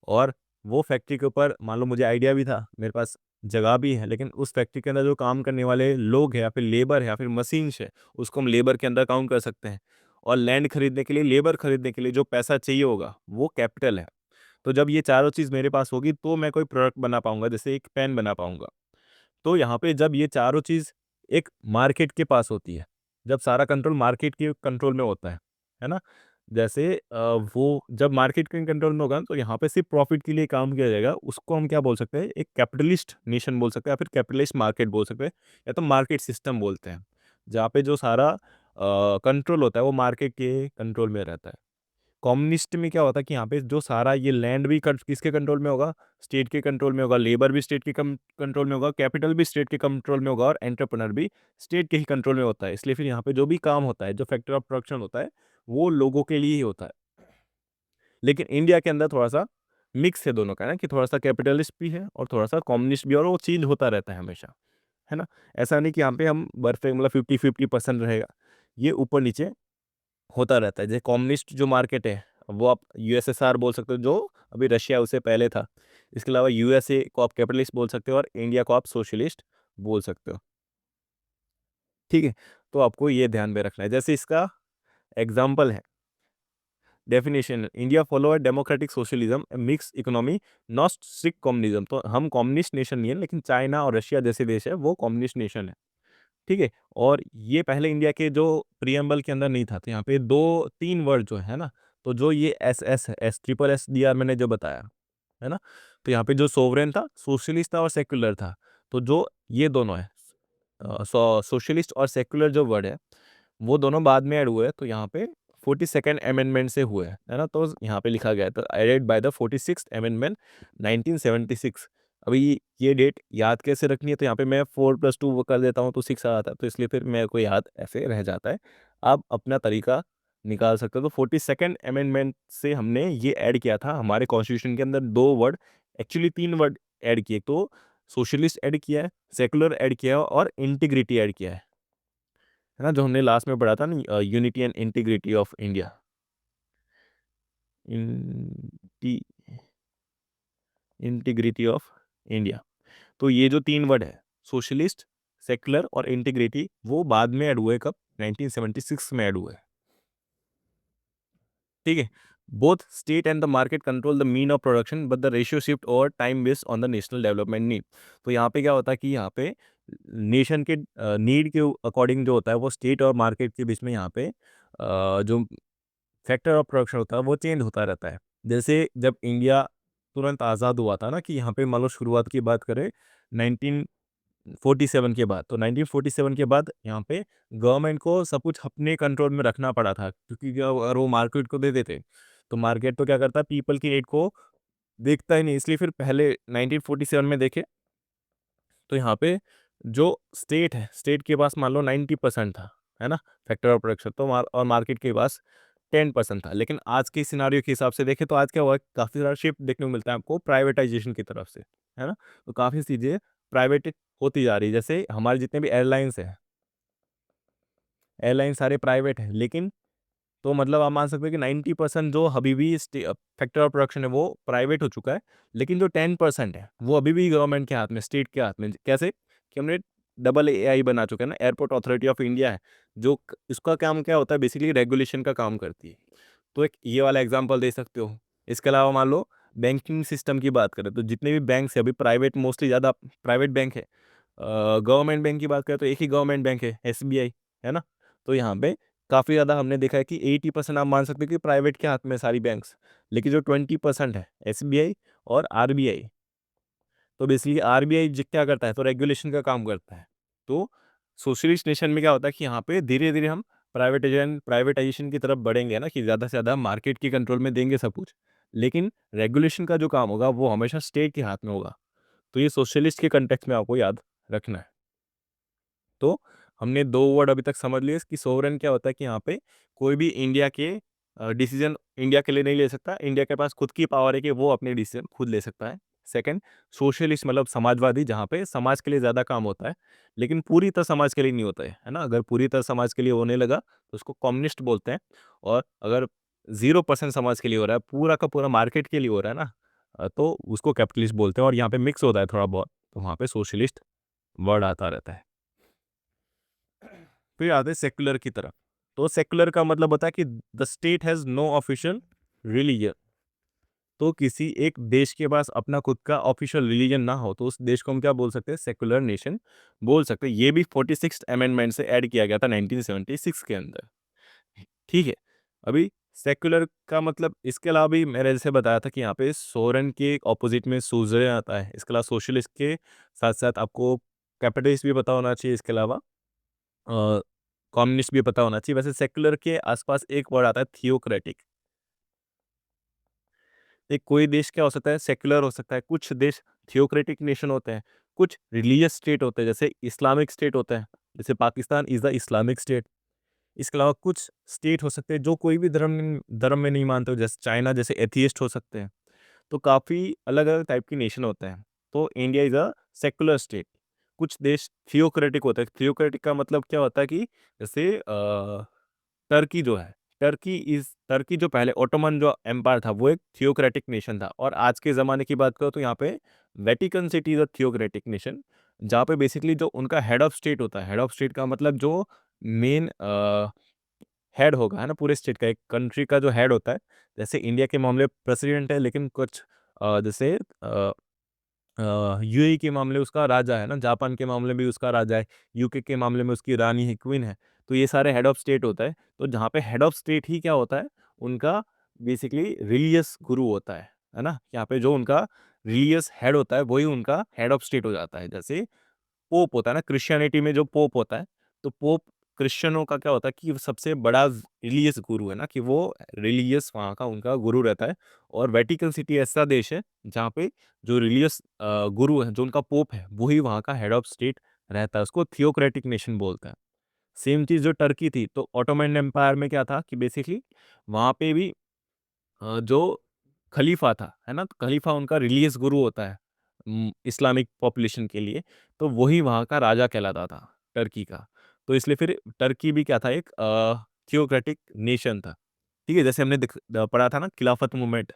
और वो फैक्ट्री के ऊपर मान लो मुझे आइडिया भी था, मेरे पास जगह भी है, लेकिन उस फैक्ट्री के अंदर जो काम करने वाले लोग हैं या फिर लेबर है या फिर मशीन्स है, उसको हम लेबर के अंदर काउंट कर सकते हैं। और लैंड खरीदने के लिए, लेबर खरीदने के लिए जो पैसा चाहिए होगा, वो कैपिटल है। तो जब ये चारों चीज़ मेरे पास होगी, तो मैं कोई प्रोडक्ट बना पाऊँगा, जैसे एक पेन बना पाऊँगा। तो यहाँ पे जब ये चारों चीज़ एक मार्केट के पास होती है, जब सारा कंट्रोल मार्केट के कंट्रोल में होता है ना? जैसे वो जब मार्केट के कंट्रोल में होगा, तो यहाँ पे सिर्फ़ प्रॉफ़िट के लिए काम किया जाएगा। उसको हम क्या बोल सकते हैं, एक कैपिटलिस्ट नेशन बोल सकते हैं या फिर कैपिटलिस्ट मार्केट बोल सकते हैं या तो मार्केट सिस्टम बोलते हैं। जहाँ पे जो सारा कंट्रोल होता है, वो मार्केट के कंट्रोल में रहता है। कम्युनिस्ट में क्या होता है कि यहाँ पे जो सारा ये लैंड भी किसके कंट्रोल में होगा, स्टेट के कंट्रोल में होगा, लेबर भी स्टेट के कंट्रोल में होगा, कैपिटल भी स्टेट के कंट्रोल में होगा और एंटरप्रेन्योर भी स्टेट के ही कंट्रोल में होता है। इसलिए फिर यहाँ पे जो भी काम होता है, जो फैक्टर ऑफ प्रोडक्शन होता है, वो लोगों के लिए ही होता है। लेकिन इंडिया के अंदर थोड़ा सा मिक्स है दोनों का, है ना, कि थोड़ा सा कैपिटलिस्ट भी है और थोड़ा सा कम्युनिस्ट भी, और वो चेंज होता रहता है हमेशा, है ना? ऐसा नहीं कि यहाँ पे हम परफेक्ट मतलब 50-50% रहेगा, ये ऊपर नीचे होता रहता है। जैसे कम्युनिस्ट जो मार्केट है, वो आप यूएसएसआर बोल सकते हो, जो अभी रशिया उससे पहले था। इसके अलावा यूएसए को आप कैपिटलिस्ट बोल सकते हो और इंडिया को आप सोशलिस्ट बोल सकते हो। ठीक है? तो आपको ये ध्यान में रखना है। जैसे इसका एग्ज़ाम्पल है, definition, India follow a democratic socialism, a mixed economy, not strict communism. तो हम कम्युनिस्ट नेशन नहीं है, लेकिन चाइना और रशिया जैसे देश है, वो कम्युनिस्ट नेशन है। ठीक है? और ये पहले इंडिया के जो प्रिएम्बल के अंदर नहीं था, तो यहाँ पे 2-3 वर्ड जो है ना, तो जो ये एसएस है, एस ट्रिपल एसडीआर मैंने जो बताया, है ना? तो यहाँ पे जो सोवरेन था, सोशलिस्ट था और सेक्युलर था। तो जो ये दोनों है, सोशलिस्ट और सेक्युलर जो वर्ड है, वो दोनों बाद में ऐड हुए हैं, तो यहाँ पे 42nd अमेंडमेंट से हुए हैं, है ना? तो यहाँ पे लिखा गया है, तो added by the 46th amendment 1976। अभी ये डेट याद कैसे रखनी है, तो यहाँ पे मैं 4+2 वो कर देता हूँ, तो 6 आ जाता है, तो इसलिए फिर मेरे को याद ऐसे रह जाता है। आप अपना तरीका निकाल सकते हो। तो 42nd अमेंडमेंट से हमने ये ऐड किया था हमारे कॉन्स्टिट्यूशन के अंदर 2 वर्ड, एक्चुअली 3 वर्ड ऐड किए। तो सोशलिस्ट ऐड किया है, सेकुलर ऐड किया है और इंटीग्रिटी ऐड किया है ना? जो हमने लास्ट में पढ़ा था ना, unity and integrity of India, इंटी इंटीग्रिटी ऑफ इंडिया। तो ये जो 3 वर्ड है, सोशलिस्ट, सेकुलर और इंटीग्रिटी, वो बाद में ऐड हुए कब? 1976 में ऐड हुए। ठीक है? Both state and the market control the mean of production, but the ratio shift over time based on the national development need. तो यहाँ पे क्या होता है कि यहाँ पे नेशन के नीड के अकॉर्डिंग जो होता है, वो स्टेट और मार्केट के बीच में यहाँ पे जो फैक्टर ऑफ प्रोडक्शन होता है, वो चेंज होता रहता है। जैसे जब इंडिया तुरंत आज़ाद हुआ था ना, कि यहाँ पे मान लो शुरुआत की बात करें 1947 के बाद, तो 1947 के बाद यहाँ पे गवर्नमेंट को सब कुछ अपने कंट्रोल में रखना पड़ा था, क्योंकि अगर वो मार्केट को दे देते, तो मार्केट तो क्या करता है, पीपल की नीड को देखता ही नहीं। इसलिए फिर पहले 1947 में देखें, तो यहाँ पे जो स्टेट है, स्टेट के पास मान लो 90% था, है ना, फैक्टर ऑफ प्रोडक्शन, तो और मार्केट के पास 10% था। लेकिन आज के सिनारियो के हिसाब से देखें, तो आज क्या हुआ है, काफ़ी सारा शिफ्ट देखने को मिलता है आपको प्राइवेटाइजेशन की तरफ से, है ना? तो काफ़ी चीज़ें प्राइवेट होती जा रही है। जैसे हमारे जितने भी एयरलाइंस हैं, एयरलाइन सारे प्राइवेट हैं, लेकिन तो मतलब आप मान सकते हैं कि 90% जो अभी भी फैक्टर ऑफ प्रोडक्शन है, वो प्राइवेट हो चुका है। लेकिन जो 10% है, वो अभी भी गवर्नमेंट के हाथ में, स्टेट के हाथ में। कैसे? कि हमने डबल एआई बना चुके हैं ना, एयरपोर्ट अथॉरिटी ऑफ इंडिया है, जो इसका काम क्या होता है, बेसिकली रेगुलेशन का काम करती है। तो एक ये वाला एग्जांपल दे सकते हो। इसके अलावा मान लो बैंकिंग सिस्टम की बात करें, तो जितने भी बैंक्स है अभी प्राइवेट, मोस्टली ज़्यादा प्राइवेट बैंक है। गवर्नमेंट बैंक की बात करें, तो एक ही गवर्नमेंट बैंक है, एसबीआई, है ना? तो यहाँ पे काफ़ी ज़्यादा हमने देखा है कि 80% आप मान सकते हो कि प्राइवेट के हाथ में सारी बैंक्स, लेकिन जो 20% है, एसबीआई और आरबीआई। तो बेसिकली आरबीआई क्या करता है, तो रेगुलेशन का काम करता है। तो सोशलिस्ट नेशन में क्या होता है कि यहाँ पे धीरे-धीरे हम प्राइवेटाइजेशन की तरफ बढ़ेंगे ना, कि ज़्यादा से ज़्यादा मार्केट के कंट्रोल में देंगे सब कुछ। लेकिन रेगुलेशन का जो काम होगा, वो हमेशा स्टेट के हाथ में होगा। तो ये सोशलिस्ट के कॉन्टेक्स्ट में आपको याद रखना है। तो हमने 2 वर्ड अभी तक समझ लिए कि सोवरेन क्या होता है कि यहाँ पे कोई भी इंडिया के डिसीजन इंडिया के लिए नहीं ले सकता। इंडिया के पास खुद की पावर है कि वो अपने डिसीजन खुद ले सकता है। सेकंड, सोशलिस्ट मतलब समाजवादी, जहाँ पे समाज के लिए ज़्यादा काम होता है, लेकिन पूरी तरह समाज के लिए नहीं होता है ना? अगर पूरी तरह समाज के लिए होने लगा तो उसको कम्युनिस्ट बोलते हैं, और अगर 0% समाज के लिए हो रहा है, पूरा का पूरा मार्केट के लिए हो रहा है ना, तो उसको कैपिटलिस्ट बोलते हैं, और यहाँ पे मिक्स होता है थोड़ा बहुत, तो वहाँ पे सोशलिस्ट वर्ड आता रहता है। फिर आते हैं सेक्युलर की तरफ। तो सेक्युलर का मतलब होता है कि the state has no official religion. तो किसी एक देश के पास अपना खुद का ऑफिशियल रिलीजन ना हो तो उस देश को हम क्या बोल सकते हैं? सेक्युलर नेशन बोल सकते हैं। ये भी 46th अमेंडमेंट से ऐड किया गया था 1976 के अंदर। ठीक है। अभी सेक्युलर का मतलब इसके अलावा भी मैंने जैसे बताया था कि यहाँ पे सोरेन के ऑपोजिट में सुज़ेरेन आता है। इसके अलावा सोशलिस्ट के साथ-साथ आपको कैपिटलिस्ट भी पता होना चाहिए। इसके अलावा कम्युनिस्ट भी पता होना चाहिए। वैसे सेक्युलर के आसपास एक वर्ड आता है थियोक्रेटिक। एक कोई देश क्या हो सकता है? सेक्युलर हो सकता है। कुछ देश थियोक्रेटिक नेशन होते हैं, कुछ रिलीजियस स्टेट होते हैं, जैसे इस्लामिक स्टेट होता है, जैसे Pakistan is the Islamic state. इसके अलावा कुछ स्टेट हो सकते हैं जो कोई भी धर्म में नहीं मानते हो, जैसे चाइना जैसे एथियस्ट हो सकते हैं। तो काफ़ी अलग-अलग टाइप के नेशन होते हैं। तो India is a secular state. कुछ देश थियोक्रेटिक होते हैं। थियोक्रेटिक का मतलब क्या होता है कि जैसे टर्की जो है, टर्की जो पहले ओटोमन जो एम्पायर था, वो एक थियोक्रेटिक नेशन था, और आज के ज़माने की बात करो तो यहाँ पे Vatican city is a theocratic nation, जहाँ पे बेसिकली जो उनका हेड ऑफ स्टेट होता है, हेड ऑफ स्टेट का मतलब जो मेन हेड होगा, है ना? पूरे स्टेट का, एक कंट्री का जो हेड होता है, जैसे इंडिया के मामले प्रेसिडेंट है, लेकिन कुछ जैसे यूएई के मामले उसका राजा है ना, जापान के मामले में भी उसका राजा है, यूके के मामले में उसकी रानी है, क्वीन है। तो ये सारे हेड ऑफ स्टेट होता है। तो जहाँ पे हेड ऑफ स्टेट ही क्या होता है, उनका बेसिकली रिलीजियस गुरु होता है ना? यहाँ पे जो उनका रिलीजियस हेड होता है, वही उनका हेड ऑफ स्टेट हो जाता है। जैसे पोप होता है ना, क्रिश्चियनिटी में जो पोप होता है, तो पोप क्रिश्चियनों का क्या होता है कि वो सबसे बड़ा रिलीजियस गुरु है ना, कि वो रिलीजियस वहाँ का उनका गुरु रहता है। और वेटिकन सिटी ऐसा देश है जहाँ पे जो रिलीजियस गुरु है, जो उनका पोप है, वही वहाँ का हेड ऑफ स्टेट रहता है। उसको थियोक्रेटिक नेशन बोलते हैं। सेम चीज़ जो टर्की थी, तो ऑटोमन एम्पायर में क्या था कि बेसिकली वहाँ पे भी जो खलीफा था, है ना? तो खलीफा उनका रिलीजियस गुरु होता है इस्लामिक पॉपुलेशन के लिए, तो वही वहाँ का राजा कहलाता था, टर्की का। तो इसलिए फिर टर्की भी क्या था, एक थियोक्रेटिक नेशन था। ठीक है? जैसे हमने पढ़ा था ना खिलाफत मूवमेंट,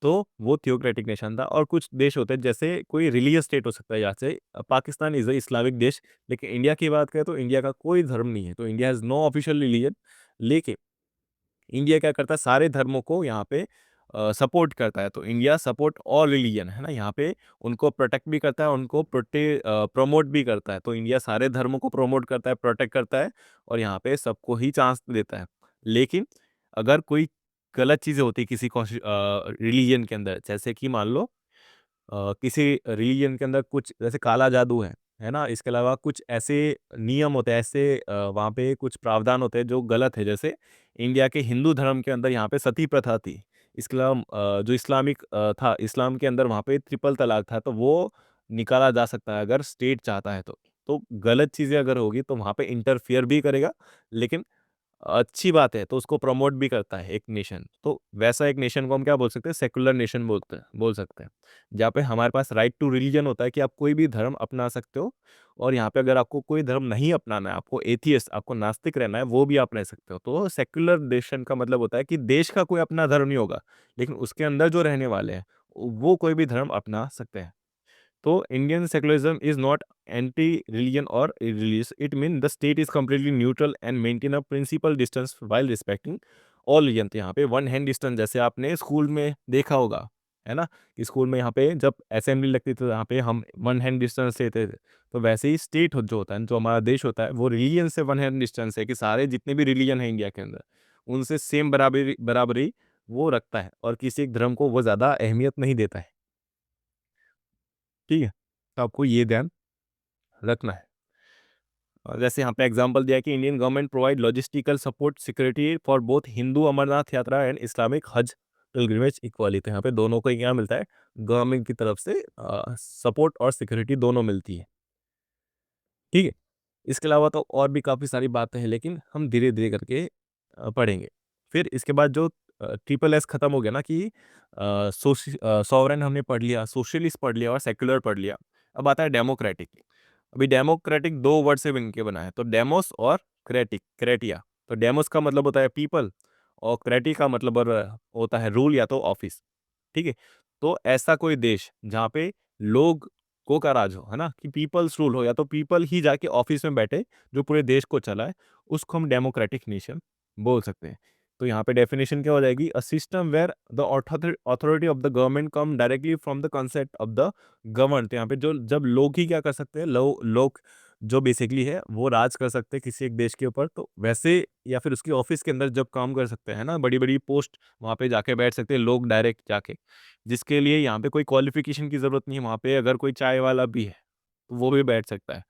तो वो थियोक्रेटिक नेशन था। और कुछ देश होते हैं, जैसे कोई रिलीजियस स्टेट हो सकता है, जैसे पाकिस्तान इज़ अ इस्लामिक देश, लेकिन इंडिया की बात करें तो इंडिया का कोई धर्म नहीं है, तो India has no official religion. लेकिन इंडिया क्या करता है, सारे धर्मों को यहाँ पे सपोर्ट करता है। तो इंडिया सपोर्ट ऑल रिलीजन, है ना? यहाँ पे उनको प्रोटेक्ट भी करता है, उनको प्रमोट भी करता है। तो इंडिया सारे धर्मों को प्रमोट करता है, प्रोटेक्ट करता है, और यहाँ पे सबको ही चांस देता है। लेकिन अगर कोई गलत चीज़ें होती है किसी रिलीजन के अंदर, जैसे कि मान लो किसी रिलीजन के अंदर कुछ जैसे काला जादू है ना? इसके अलावा कुछ ऐसे नियम होते हैं, ऐसे वहाँ पे कुछ प्रावधान होते हैं जो गलत है। जैसे इंडिया के हिंदू धर्म के अंदर यहाँ पे सती प्रथा थी। इसके अलावा जो इस्लामिक था, इस्लाम के अंदर वहाँ पे ट्रिपल तलाक था, तो वो निकाला जा सकता है अगर स्टेट चाहता है तो। तो गलत चीज़ें अगर होगी तो वहाँ पे इंटरफियर भी करेगा, लेकिन अच्छी बात है तो उसको प्रमोट भी करता है एक नेशन। तो वैसा एक नेशन को हम क्या बोल सकते हैं? सेक्युलर नेशन बोल सकते हैं। जहाँ पे हमारे पास राइट टू रिलीजन होता है कि आप कोई भी धर्म अपना सकते हो, और यहाँ पे अगर आपको कोई धर्म नहीं अपनाना है, आपको एथियस्ट, आपको नास्तिक रहना है, वो भी आप रह सकते हो। तो सेक्युलर नेशन का मतलब होता है कि देश का कोई अपना धर्म नहीं होगा, लेकिन उसके अंदर जो रहने वाले हैं, वो कोई भी धर्म अपना सकते हैं। तो Indian secularism is not anti-religion or religious. It means the state is completely neutral and maintain a principal distance while respecting all religion। तो यहाँ पे वन हैंड डिस्टेंस, जैसे आपने स्कूल में देखा होगा, है ना? कि स्कूल में यहाँ पे जब असेंबली लगती थी तो यहाँ पे हम वन हैंड डिस्टेंस लेते थे। तो वैसे ही स्टेट जो होता है, जो हमारा देश होता है, वो रिलीजन से वन हैंड डिस्टेंस है, कि सारे जितने भी रिलीजन है इंडिया के अंदर, उनसे सेम बराबरी बराबरी वो रखता है, और किसी एक धर्म को वो ज़्यादा अहमियत नहीं देता है। ठीक है? तो आपको ये ध्यान रखना है। और जैसे यहाँ पे एग्जांपल दिया है कि Indian government provide logistical support security for both Hindu Amarnath Yatra and Islamic Hajj pilgrimage equally. तो यहाँ पे दोनों को क्या मिलता है? गवर्नमेंट की तरफ से सपोर्ट और सिक्योरिटी दोनों मिलती है। ठीक है? इसके अलावा तो और भी काफ़ी सारी बातें हैं, लेकिन हम धीरे-धीरे करके पढ़ेंगे। फिर इसके बाद जो ट्रिपल एस खत्म हो गया ना कि सॉवरेन हमने पढ़ लिया, सोशलिस्ट पढ़ लिया और सेक्युलर पढ़ लिया। अब आता है डेमोक्रेटिक। अभी डेमोक्रेटिक 2 वर्ड से मिलके बना है, तो डेमोस और क्रेटिया। तो डेमोस का मतलब होता है पीपल और क्रेटी का मतलब होता है रूल या तो ऑफिस, ठीक है? तो ऐसा कोई देश जहाँ पे लोगों का राज हो, है ना? कि पीपल्स रूल हो, या तो पीपल ही जाके ऑफिस में बैठे जो पूरे देश को चलाए, उसको हम डेमोक्रेटिक नेशन बोल सकते हैं। तो यहाँ पे डेफिनेशन क्या हो जाएगी? A system where the authority of the government come directly from the concept of the govern. तो यहाँ पे जो जब लोग ही क्या कर सकते हैं, लोग जो बेसिकली है वो राज कर सकते हैं किसी एक देश के ऊपर, तो वैसे या फिर उसकी ऑफिस के अंदर जब काम कर सकते हैं ना, बड़ी बड़ी पोस्ट वहाँ पे जाके बैठ सकते हैं लोग डायरेक्ट जाके, जिसके लिए यहाँ पे कोई क्वालिफिकेशन की ज़रूरत नहीं है। वहाँ पे अगर कोई चाय वाला भी है, तो वो भी बैठ सकता है।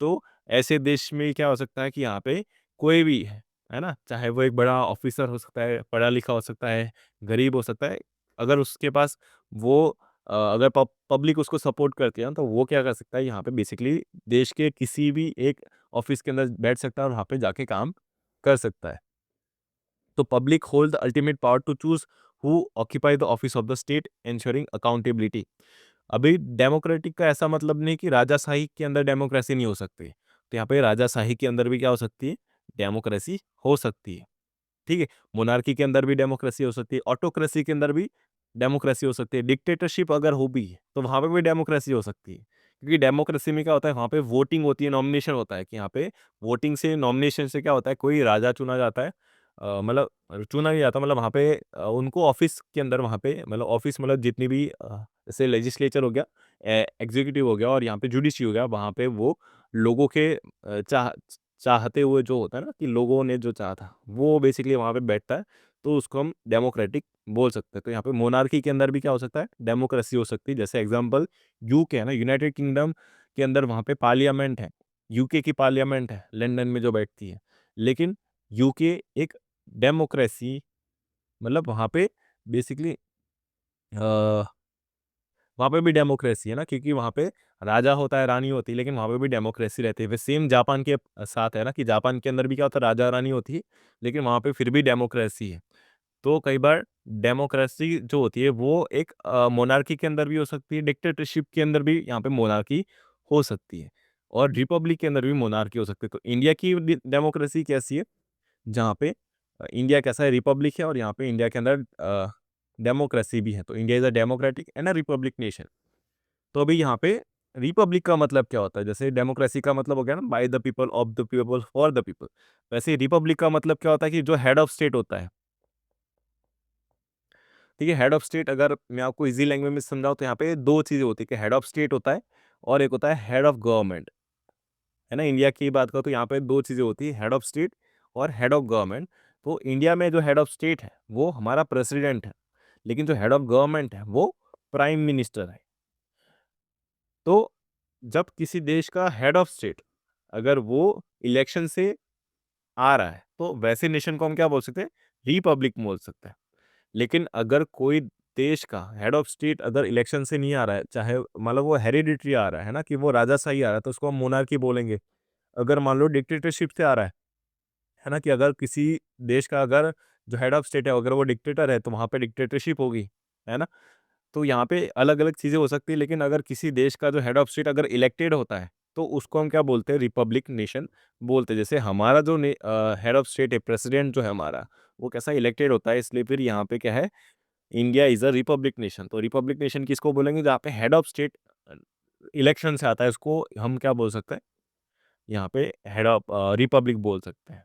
तो ऐसे देश में क्या हो सकता है कि यहाँ पे कोई भी है ना? चाहे वो एक बड़ा ऑफ़िसर हो सकता है, पढ़ा-लिखा हो सकता है, गरीब हो सकता है। अगर उसके पास वो अगर पब्लिक उसको सपोर्ट करती है ना, तो वो क्या कर सकता है, यहाँ पे बेसिकली देश के किसी भी एक ऑफ़िस के अंदर बैठ सकता है और वहाँ पे जाके काम कर सकता है। तो public hold the ultimate power to choose who occupy the office of the state ensuring accountability. अभी डेमोक्रेटिक का ऐसा मतलब नहीं कि राजाशाही के अंदर डेमोक्रेसी नहीं हो सकती। तो यहाँ पे राजाशाही के अंदर भी क्या हो सकती है? डेमोक्रेसी हो सकती है। ठीक है? मोनार्की के अंदर भी डेमोक्रेसी हो सकती है, ऑटोक्रेसी के अंदर भी डेमोक्रेसी हो सकती है, डिक्टेटरशिप अगर हो भी, तो वहाँ पे भी डेमोक्रेसी हो सकती है। क्योंकि डेमोक्रेसी में क्या होता है, वहाँ पे वोटिंग होती है, नॉमिनेशन होता है कि यहाँ पे वोटिंग से, नॉमिनेशन से क्या होता है, कोई राजा चुना जाता है। मतलब चुना नहीं जाता, मतलब वहाँ पे उनको ऑफिस के अंदर, वहाँ पे मतलब ऑफिस, मतलब जितनी भी जैसे लेजिस्लेचर हो गया, एग्जीक्यूटिव हो गया और यहाँ पे जुडिशरी हो गया, वहाँ पे वो लोगों के चाहते हुए जो होता है ना, कि लोगों ने जो चाहा था, वो बेसिकली वहाँ पे बैठता है, तो उसको हम डेमोक्रेटिक बोल सकते हैं। तो यहाँ पे मोनार्की के अंदर भी क्या हो सकता है? डेमोक्रेसी हो सकती है। जैसे एग्ज़ाम्पल यूके है ना, यूनाइटेड किंगडम के अंदर वहाँ पे पार्लियामेंट है, यूके की पार्लियामेंट है, लंदन में जो बैठती है। लेकिन यूके एक डेमोक्रेसी, मतलब वहाँ पे बेसिकली अ वहाँ पे भी डेमोक्रेसी है ना, क्योंकि वहाँ पे राजा होता है, रानी होती है, लेकिन वहाँ पे भी डेमोक्रेसी रहती है। वे सेम जापान के साथ है ना, कि जापान के अंदर भी क्या होता है, राजा-रानी होती है, लेकिन वहाँ पे फिर भी डेमोक्रेसी है। तो कई बार डेमोक्रेसी जो होती है वो एक मोनार्की के अंदर भी हो सकती है, डिक्टेटरशिप के अंदर भी यहाँ पे मोनार्की हो सकती है और रिपब्लिक के अंदर भी मोनार्की हो सकती है। तो इंडिया की डेमोक्रेसी कैसी है? जहाँ पे इंडिया कैसा है, रिपब्लिक है और यहाँ पे इंडिया के अंदर डेमोक्रेसी भी है। तो India is a democratic and a republic nation. तो अभी यहाँ पे रिपब्लिक का मतलब क्या होता है? जैसे डेमोक्रेसी का मतलब हो गया ना, by the people, of the people, for the people. वैसे रिपब्लिक का मतलब क्या होता है कि जो हेड ऑफ स्टेट होता है, ठीक है? हेड ऑफ स्टेट अगर मैं आपको ईज़ी लैंग्वेज में समझाऊँ, तो यहाँ पे 2 चीज़ें होती है कि हेड ऑफ स्टेट होता है और एक होता है हेड ऑफ गवर्नमेंट, है ना? इंडिया की बात करूँ तो यहाँ पे 2 चीज़ें होती है, हेड ऑफ स्टेट और हेड ऑफ गवर्नमेंट। तो इंडिया में जो हेड ऑफ स्टेट है, वो हमारा प्रेसिडेंट है, लेकिन जो हेड ऑफ गवर्नमेंट है, वो प्राइम मिनिस्टर है। तो जब किसी देश का हेड ऑफ स्टेट अगर वो इलेक्शन से आ रहा है, तो वैसे नेशन को हम क्या बोल सकते हैं? रिपब्लिक बोल सकते हैं। लेकिन अगर कोई देश का हेड ऑफ स्टेट अगर इलेक्शन से नहीं आ रहा है, चाहे मतलब वो हेरिडिटरी आ रहा है ना, कि वो राजाशाही आ रहा है, तो उसको हम मोनार्की बोलेंगे। अगर मान लो डिक्टेटरशिप से आ रहा है ना, कि अगर किसी देश का अगर जो हेड ऑफ स्टेट है, अगर वो डिक्टेटर है, तो वहाँ पे डिक्टेटरशिप होगी, है ना? तो यहाँ पे अलग-अलग चीज़ें हो सकती हैं, लेकिन अगर किसी देश का जो हेड ऑफ स्टेट अगर इलेक्टेड होता है, तो उसको हम क्या बोलते हैं? रिपब्लिक नेशन बोलते हैं। जैसे हमारा जो हेड ऑफ स्टेट है, प्रेसिडेंट जो है हमारा, वो कैसा इलेक्टेड होता है, इसलिए फिर यहाँ पे क्या है? India is a republic nation. तो रिपब्लिक नेशन किसको बोलेंगे? जहाँ पे हेड ऑफ स्टेट इलेक्शन से आता है, उसको हम क्या बोल सकते हैं? यहाँ पे हेड ऑफ रिपब्लिक बोल सकते हैं।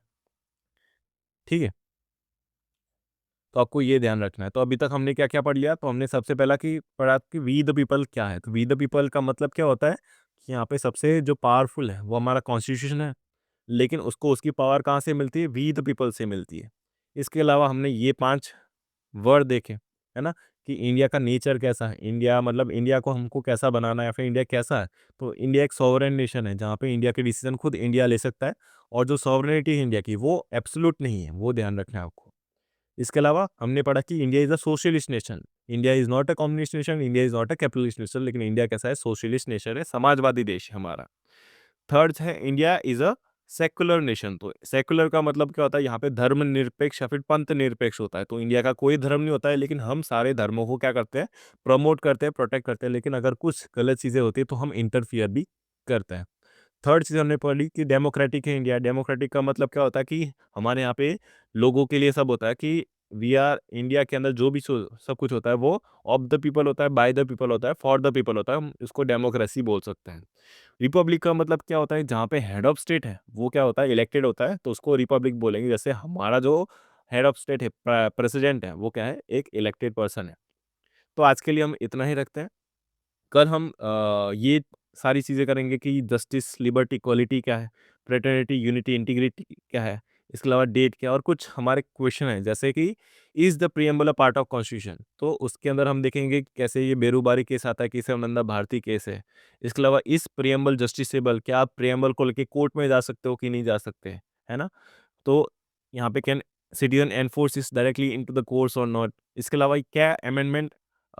ठीक है? तो आपको ये ध्यान रखना है। तो अभी तक हमने क्या-क्या पढ़ लिया? तो हमने सबसे पहला कि पढ़ा कि वी द पीपल क्या है? तो वी द पीपल का मतलब क्या होता है कि यहाँ पे सबसे जो पावरफुल है, वो हमारा कॉन्स्टिट्यूशन है। लेकिन उसको उसकी पावर कहाँ से मिलती है? वी द पीपल से मिलती है। इसके अलावा हमने ये 5 वर्ड देखे, है ना? कि इंडिया का नेचर कैसा है? इंडिया मतलब इंडिया को हमको कैसा बनाना है या फिर इंडिया कैसा है? तो इंडिया एक सॉवरेन नेशन है, जहाँ पे इंडिया के डिसीज़न खुद इंडिया ले सकता है और जो सॉवरेनिटी है इंडिया की, वो एब्सोल्यूट नहीं है, वो ध्यान रखना है आपको। इसके अलावा हमने पढ़ा कि India is a socialist nation. India is not a communist nation, India is not a capitalist nation, लेकिन इंडिया कैसा है? सोशलिस्ट नेशन है, समाजवादी देश है हमारा। थर्ड है India is a secular nation. तो सेकुलर का मतलब क्या होता है, यहाँ पे धर्म निरपेक्ष या फिर पंथ निरपेक्ष होता है। तो इंडिया का कोई धर्म नहीं होता है, लेकिन हम सारे धर्मों को क्या करते हैं, प्रमोट करते हैं, प्रोटेक्ट करते हैं। लेकिन अगर कुछ गलत चीज़ें होती है तो हम इंटरफियर भी करते हैं। थर्ड चीज़ हमने पढ़ी कि डेमोक्रेटिक है इंडिया। डेमोक्रेटिक का मतलब क्या होता है कि हमारे यहाँ पे लोगों के लिए सब होता है, कि वी आर इंडिया के अंदर जो भी सब कुछ होता है वो ऑफ द पीपल होता है, बाय द पीपल होता है, फॉर द पीपल होता है। हम इसको डेमोक्रेसी बोल सकते हैं। रिपब्लिक का मतलब क्या होता है, जहाँ पे हेड ऑफ स्टेट है वो क्या होता है, इलेक्टेड होता है, तो उसको रिपब्लिक बोलेंगे। जैसे हमारा जो हेड ऑफ स्टेट है, प्रेसिडेंट है, वो क्या है, एक इलेक्टेड पर्सन है। तो आज के लिए हम इतना ही रखते हैं। कल हम ये सारी चीज़ें करेंगे कि जस्टिस, लिबर्टी, इक्वालिटी क्या है, फ्रेटर्निटी, यूनिटी, इंटीग्रिटी क्या है, इसके अलावा डेट क्या है, और कुछ हमारे क्वेश्चन है जैसे कि is the preamble a part of constitution. तो उसके अंदर हम देखेंगे कि कैसे ये बेरूबारी केस आता है, कैसे अनंदा भारती केस है। इसके अलावा इस प्रिएम्बल जस्टिसेबल, क्या आप प्रिएम्बल को लेके कोर्ट में जा सकते हो कि नहीं जा सकते, है ना? तो यहाँ पे कैन सिटीजन एनफोर्स इस डायरेक्टली इनटू द कोर्ट्स और नॉट। इसके अलावा क्या अमेंडमेंट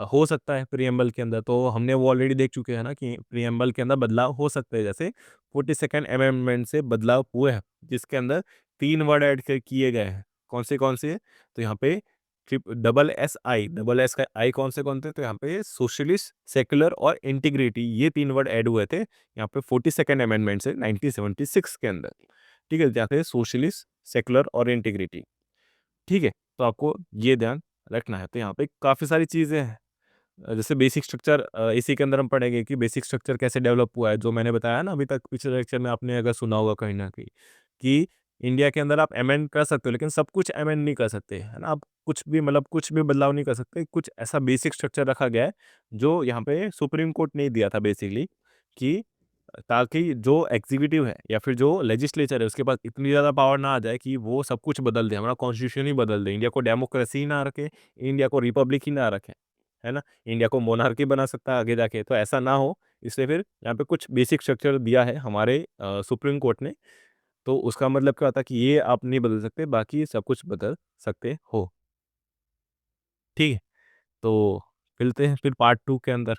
हो सकता है प्रीएम्बल के अंदर, तो हमने वो ऑलरेडी देख चुके हैं ना कि प्रीएम्बल के अंदर बदलाव हो सकते हैं। जैसे 42nd अमेंडमेंट से बदलाव हुए हैं, जिसके अंदर 3 वर्ड ऐड किए गए हैं। कौन से? तो यहाँ पे trip double S I, double S का आई कौन थे? तो यहाँ पे सोशलिस्ट, सेकुलर और इंटीग्रिटी, ये 3 वर्ड ऐड हुए थे यहाँ पे 42nd अमेंडमेंट से 1976 के अंदर। ठीक है? जहाँ पे सोशलिस्ट, सेकुलर और इंटीग्रिटी। ठीक है? तो आपको ये ध्यान रखना है। तो यहाँ पे काफ़ी सारी चीज़ें हैं। जैसे बेसिक स्ट्रक्चर, इसी के अंदर हम पढ़ेंगे कि बेसिक स्ट्रक्चर कैसे डेवलप हुआ है, जो मैंने बताया ना अभी तक पिछले लेक्चर में, आपने अगर सुना होगा कहीं न कहीं, कि इंडिया के अंदर आप अमेंड कर सकते हो, लेकिन सब कुछ अमेंड नहीं कर सकते, है ना? आप कुछ भी मतलब कुछ भी बदलाव नहीं कर सकते। कुछ ऐसा बेसिक स्ट्रक्चर रखा गया है, जो यहाँ पे सुप्रीम कोर्ट ने दिया था बेसिकली, कि ताकि जो एग्जीक्यूटिव है या फिर जो लेजिस्लेचर है, उसके पास इतनी ज़्यादा पावर ना आ जाए कि वो सब कुछ बदल दे, हमारा कॉन्स्टिट्यूशन ही बदल दे, इंडिया को डेमोक्रेसी ही ना रखे, इंडिया को रिपब्लिक ही ना रखे, है ना? इंडिया को मोनार्की बना सकता है आगे जाके, तो ऐसा ना हो, इसलिए फिर यहाँ पे कुछ बेसिक स्ट्रक्चर दिया है हमारे सुप्रीम कोर्ट ने। तो उसका मतलब क्या होता है कि ये आप नहीं बदल सकते, बाकी सब कुछ बदल सकते हो। ठीक है? तो मिलते हैं फिर पार्ट 2 के अंदर।